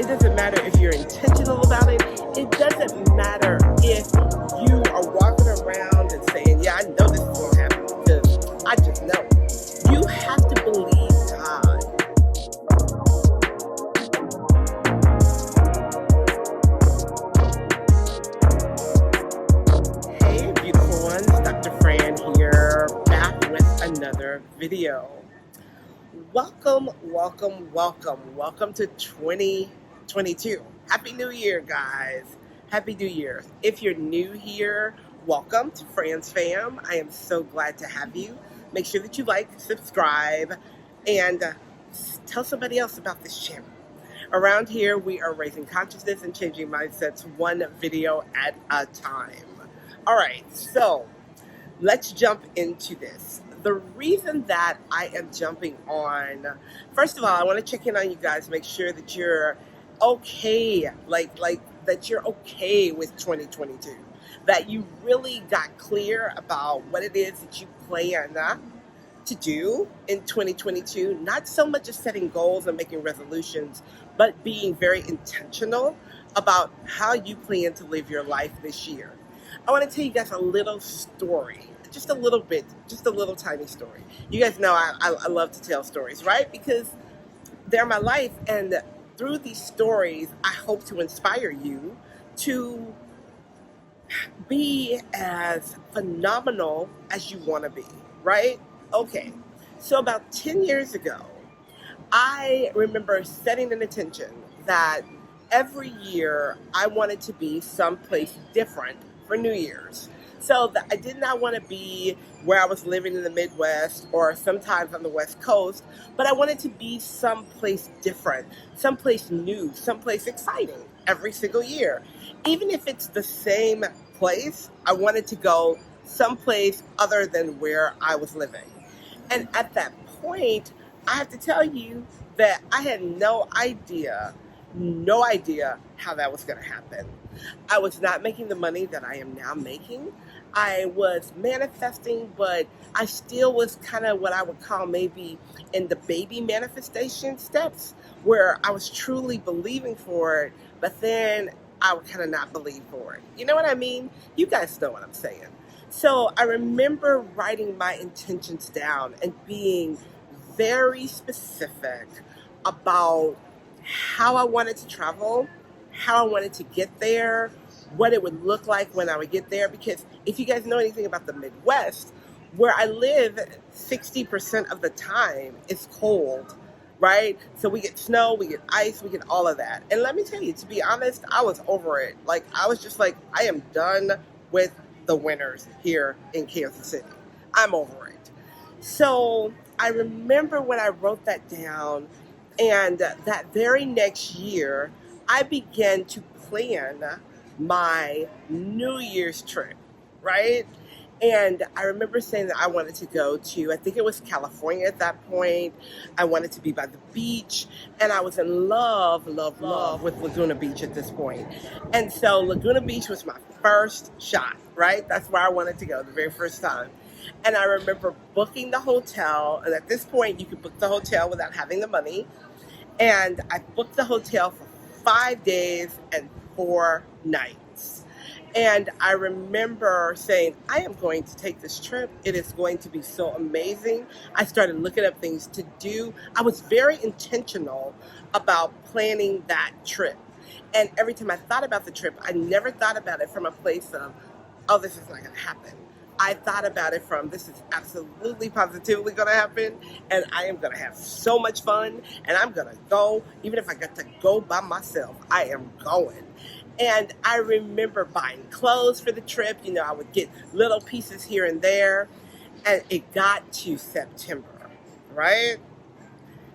It doesn't matter if you're intentional about it. It doesn't matter if you are walking around and saying, yeah, I know this is going to happen because I just know. You have to believe God. Hey, beautiful ones. Dr. Fran here, back with another video. Welcome to 2022. Happy New Year, guys. Happy New Year. If you're new here, welcome to Fran's Fam. I am so glad to have you. Make sure that you like, subscribe, and tell somebody else about this channel. Around here, we are raising consciousness and changing mindsets one video at a time. All right, so let's jump into this. The reason that I am jumping on, first of all, I want to check in on you guys, make sure that you're okay, like that you're okay with 2022, that you really got clear about what it is that you plan to do in 2022, not so much as setting goals and making resolutions, but being very intentional about how you plan to live your life this year. I want to tell you guys a little story. Just a little bit, just a little tiny story. You guys know I love to tell stories, right? Because they're my life, and through these stories, I hope to inspire you to be as phenomenal as you want to be, right? Okay, so about 10 years ago, I remember setting an intention that every year I wanted to be someplace different for New Year's. So I did not want to be where I was living in the Midwest or sometimes on the West Coast, but I wanted to be someplace different, someplace new, someplace exciting every single year. Even if it's the same place, I wanted to go someplace other than where I was living. And at that point, I have to tell you that I had no idea how that was going to happen. I was not making the money that I am now making. I was manifesting, but I still was kind of what I would call maybe in the baby manifestation steps, where I was truly believing for it, but then I would kind of not believe for it. You know what I mean? You guys know what I'm saying. So I remember writing my intentions down and being very specific about how I wanted to travel, how I wanted to get there, what it would look like when I would get there. Because if you guys know anything about the Midwest, where I live, 60% of the time it's cold, right? So we get snow, we get ice, we get all of that. And let me tell you, to be honest, I was over it. Like, I was just like, I am done with the winters here in Kansas City. I'm over it. So I remember when I wrote that down, and that very next year, I began to plan my New Year's trip, right? And I remember saying that I wanted to go to, I think it was California at that point. I wanted to be by the beach, and I was in love with Laguna Beach at this point. And so Laguna Beach was my first shot, right? That's where I wanted to go the very first time. And I remember booking the hotel, and at this point you could book the hotel without having the money. And I booked the hotel for 5 days and 4 nights. And I remember saying, I am going to take this trip. It is going to be so amazing. I started looking up things to do. I was very intentional about planning that trip. And every time I thought about the trip, I never thought about it from a place of, oh, this is not going to happen. I thought about it from, this is absolutely positively going to happen, and I am going to have so much fun, and I'm going to go. Even if I got to go by myself, I am going. And I remember buying clothes for the trip. You know, I would get little pieces here and there, and it got to September, right?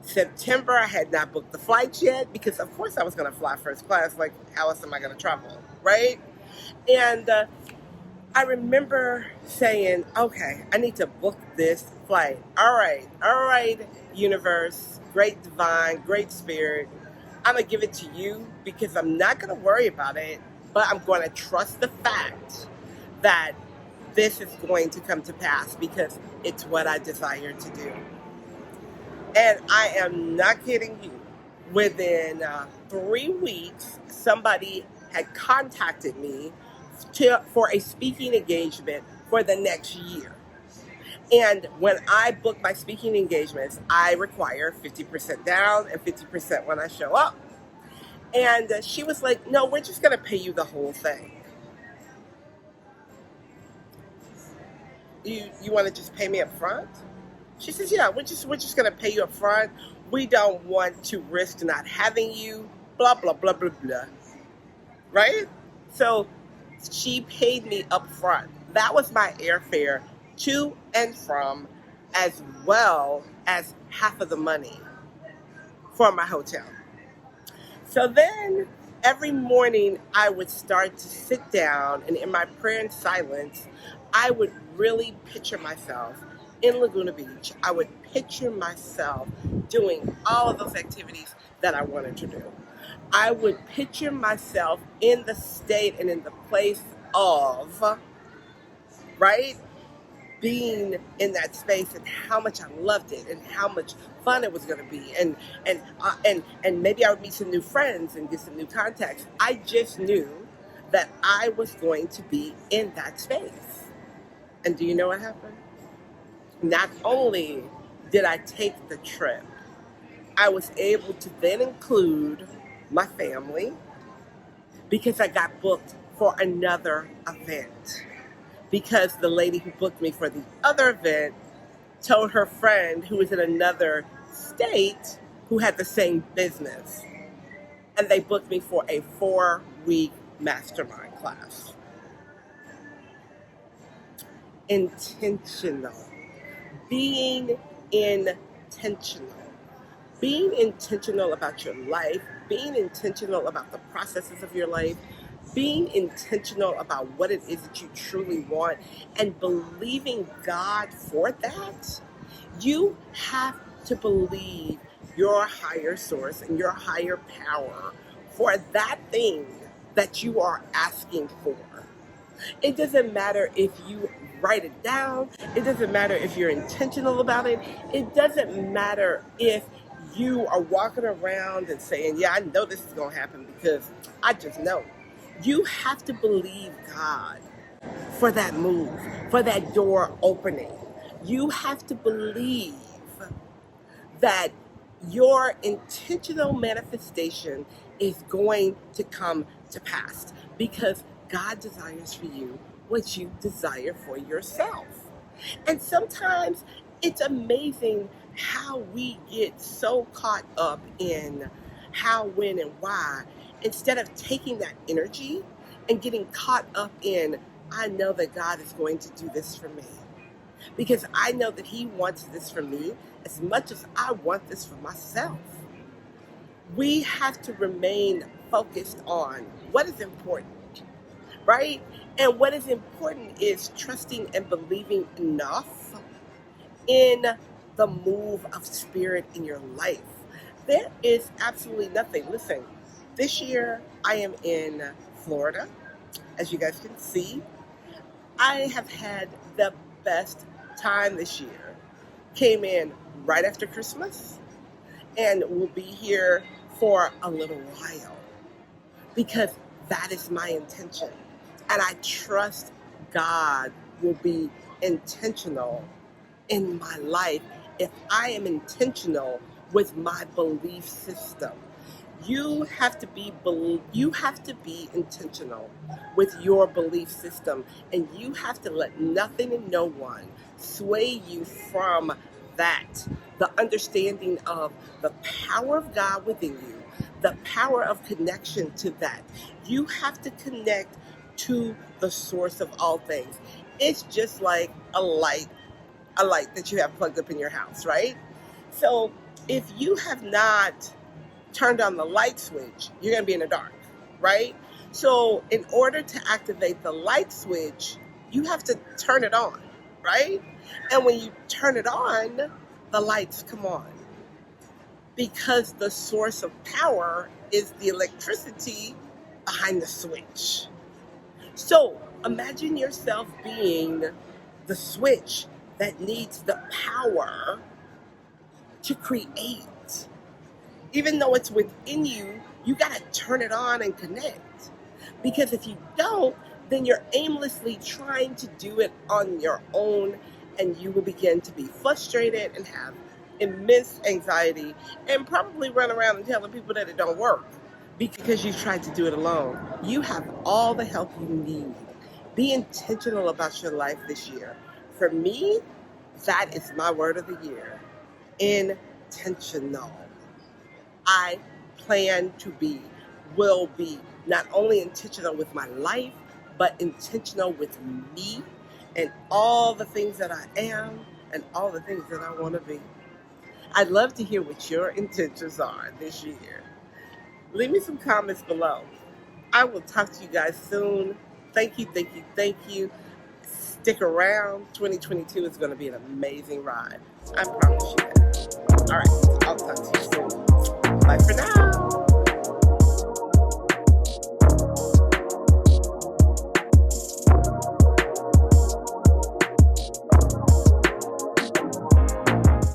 September, I had not booked the flights yet, because of course I was going to fly first class. Like, how else am I going to travel, right? And I remember saying, okay, I need to book this flight. All right, universe, great divine, great spirit. I'm going to give it to you, because I'm not going to worry about it, but I'm going to trust the fact that this is going to come to pass, because it's what I desire to do. And I am not kidding you. Within 3 weeks, somebody had contacted me for a speaking engagement for the next year. And when I book my speaking engagements, I require 50% down and 50% when I show up. And she was like, no, we're just going to pay you the whole thing. You want to just pay me up front? She says, yeah, we're just going to pay you up front. We don't want to risk not having you, blah, blah, blah, blah, blah. Right? So she paid me up front. That was my airfare to and from, as well as half of the money for my hotel. So then every morning I would start to sit down, and in my prayer and silence, I would really picture myself in Laguna Beach. I would picture myself doing all of those activities that I wanted to do. I would picture myself in the state and in the place of, right, being in that space, and how much I loved it and how much fun it was going to be, and maybe I would meet some new friends and get some new contacts. I just knew that I was going to be in that space. And do you know what happened? Not only did I take the trip, I was able to then include my family, because I got booked for another event. Because the lady who booked me for the other event told her friend who was in another state who had the same business. And they booked me for a 4-week mastermind class. Intentional. Being intentional. Being intentional about your life, being intentional about the processes of your life, being intentional about what it is that you truly want, and believing God for that. You have to believe your higher source and your higher power for that thing that you are asking for. It doesn't matter if you write it down. It doesn't matter if you're intentional about it. It doesn't matter if you are walking around and saying, yeah, I know this is going to happen because I just know. You have to believe God for that move, for that door opening. You have to believe that your intentional manifestation is going to come to pass, because God desires for you what you desire for yourself. And sometimes it's amazing how we get so caught up in how, when, and why, instead of taking that energy and getting caught up in, I know that God is going to do this for me, because I know that He wants this for me as much as I want this for myself. We have to remain focused on what is important, right? And what is important is trusting and believing enough in the move of spirit in your life. There is absolutely nothing. Listen, this year I am in Florida. As you guys can see, I have had the best time this year. Came in right after Christmas and will be here for a little while, because that is my intention. And I trust God will be intentional in my life if I am intentional with my belief system. You have to be intentional with your belief system, and you have to let nothing and no one sway you from that. The understanding of the power of God within you, the power of connection to that. You have to connect to the source of all things. It's just like a light that you have plugged up in your house, right? So if you have not turned on the light switch, you're going to be in the dark, right? So in order to activate the light switch, you have to turn it on, right? And when you turn it on, the lights come on, because the source of power is the electricity behind the switch. So imagine yourself being the switch that needs the power to create. Even though it's within you, you got to turn it on and connect. Because if you don't, then you're aimlessly trying to do it on your own, and you will begin to be frustrated and have immense anxiety and probably run around and telling people that it don't work because you've tried to do it alone. You have all the help you need. Be intentional about your life this year. For me, that is my word of the year. Intentional. I plan to be, will be, not only intentional with my life, but intentional with me and all the things that I am and all the things that I want to be. I'd love to hear what your intentions are this year. Leave me some comments below. I will talk to you guys soon. Thank you, thank you, thank you. Stick around. 2022 is going to be an amazing ride. I promise you that. All right, I'll talk to you soon. Bye for now.